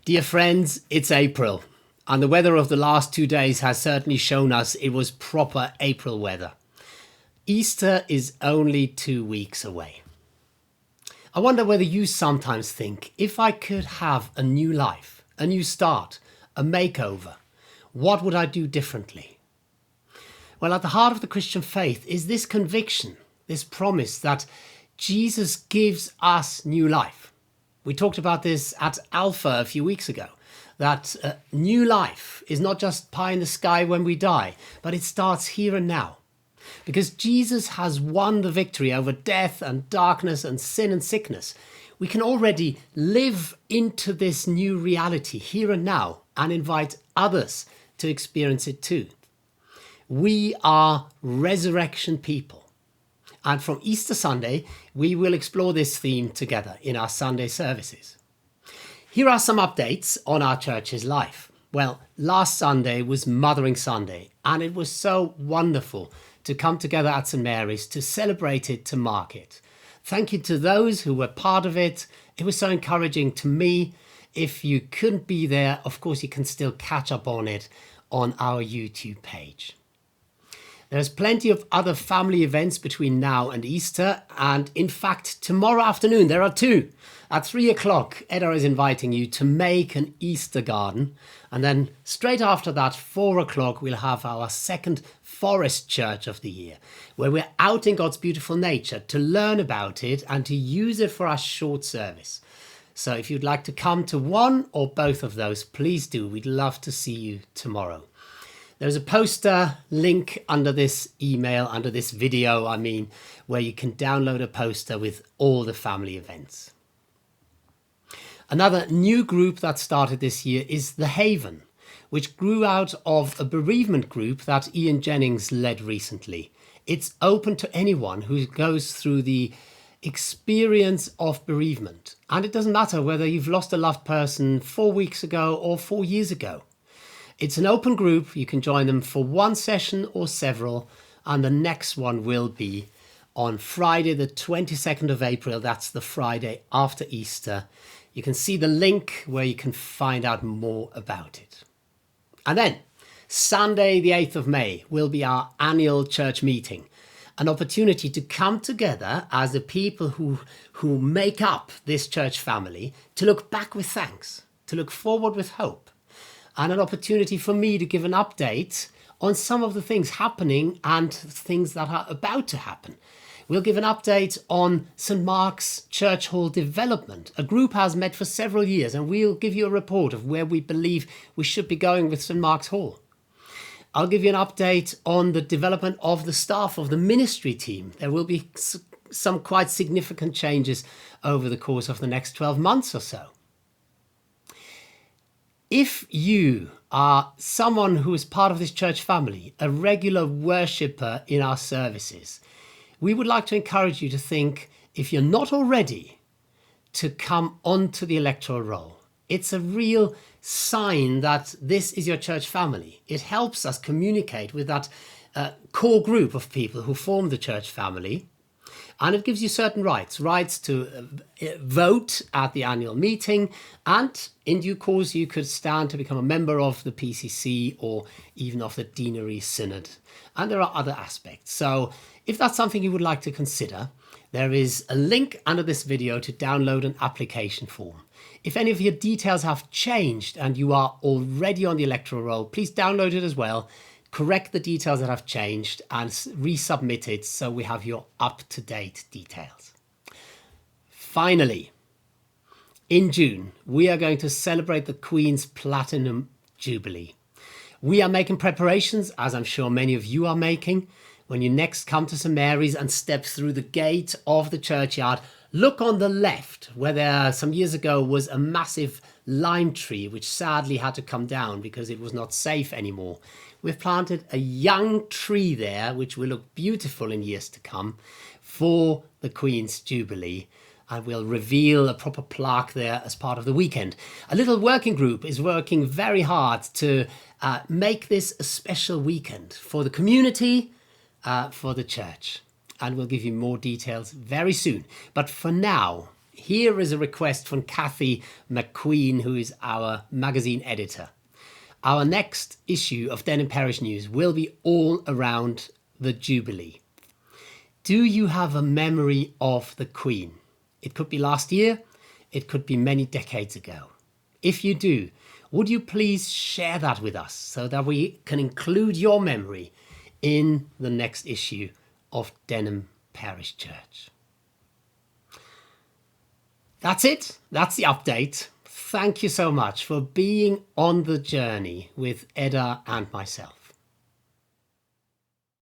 Dear friends, it's April, and the weather of the last 2 days has certainly shown us it was proper April weather. Easter is only 2 weeks away. I wonder whether you sometimes think, if I could have a new life, a new start, a makeover, what would I do differently? Well, at the heart of the Christian faith is this conviction, this promise that Jesus gives us new life. We talked about this at Alpha a few weeks ago, that new life is not just pie in the sky when we die, but it starts here and now. Because Jesus has won the victory over death and darkness and sin and sickness, we can already live into this new reality here and now and invite others to experience it too. We are resurrection people. And from Easter Sunday, we will explore this theme together in our Sunday services. Here are some updates on our church's life. Well, last Sunday was Mothering Sunday, and it was so wonderful to come together at St. Mary's to celebrate it, to mark it. Thank you to those who were part of it. It was so encouraging to me. If you couldn't be there, of course, you can still catch up on it on our YouTube page. There's plenty of other family events between now and Easter, and in fact, tomorrow afternoon there are two. At 3 o'clock, Edda is inviting you to make an Easter garden, and then straight after that, 4 o'clock, we'll have our second forest church of the year, where we're out in God's beautiful nature to learn about it and to use it for our short service. So if you'd like to come to one or both of those, please do. We'd love to see you tomorrow. There's a poster link under this email, under this video, where you can download a poster with all the family events. Another new group that started this year is The Haven, which grew out of a bereavement group that Ian Jennings led recently. It's open to anyone who goes through the experience of bereavement. And it doesn't matter whether you've lost a loved person 4 weeks ago or 4 years ago. It's an open group. You can join them for one session or several, and the next one will be on Friday the 22nd of April. That's the Friday after Easter. You can see the link where you can find out more about it. And then Sunday the 8th of May will be our annual church meeting, an opportunity to come together as the people who make up this church family, to look back with thanks, to look forward with hope, and an opportunity for me to give an update on some of the things happening and things that are about to happen. We'll give an update on St. Mark's Church Hall development. A group has met for several years, and we'll give you a report of where we believe we should be going with St. Mark's Hall. I'll give you an update on the development of the staff of the ministry team. There will be some quite significant changes over the course of the next 12 months or so. If you are someone who is part of this church family, a regular worshipper in our services, we would like to encourage you to think, if you're not already, to come onto the electoral roll. It's a real sign that this is your church family. It helps us communicate with that core group of people who form the church family. And it gives you certain rights to vote at the annual meeting, and in due course you could stand to become a member of the PCC or even of the Deanery Synod. And there are other aspects. So if that's something you would like to consider, there is a link under this video to download an application form. If any of your details have changed and you are already on the electoral roll, please download it as well. Correct the details that have changed and resubmit it so we have your up-to-date details. Finally, in June, we are going to celebrate the Queen's Platinum Jubilee. We are making preparations, as I'm sure many of you are making. When you next come to St. Mary's and step through the gate of the churchyard, look on the left, where there some years ago was a massive lime tree, which sadly had to come down because it was not safe anymore. We've planted a young tree there, which will look beautiful in years to come, for the Queen's Jubilee. And we'll reveal a proper plaque there as part of the weekend. A little working group is working very hard to make this a special weekend for the community, for the church. And we'll give you more details very soon. But for now, Here is a request from Kathy McQueen, who is our magazine editor. Our next issue of Denham Parish News will be all around the Jubilee. Do you have a memory of the Queen? It could be last year, it could be many decades ago. If you do, would you please share that with us so that we can include your memory in the next issue of Denham Parish Church? That's it. That's the update. Thank you so much for being on the journey with Edda and myself.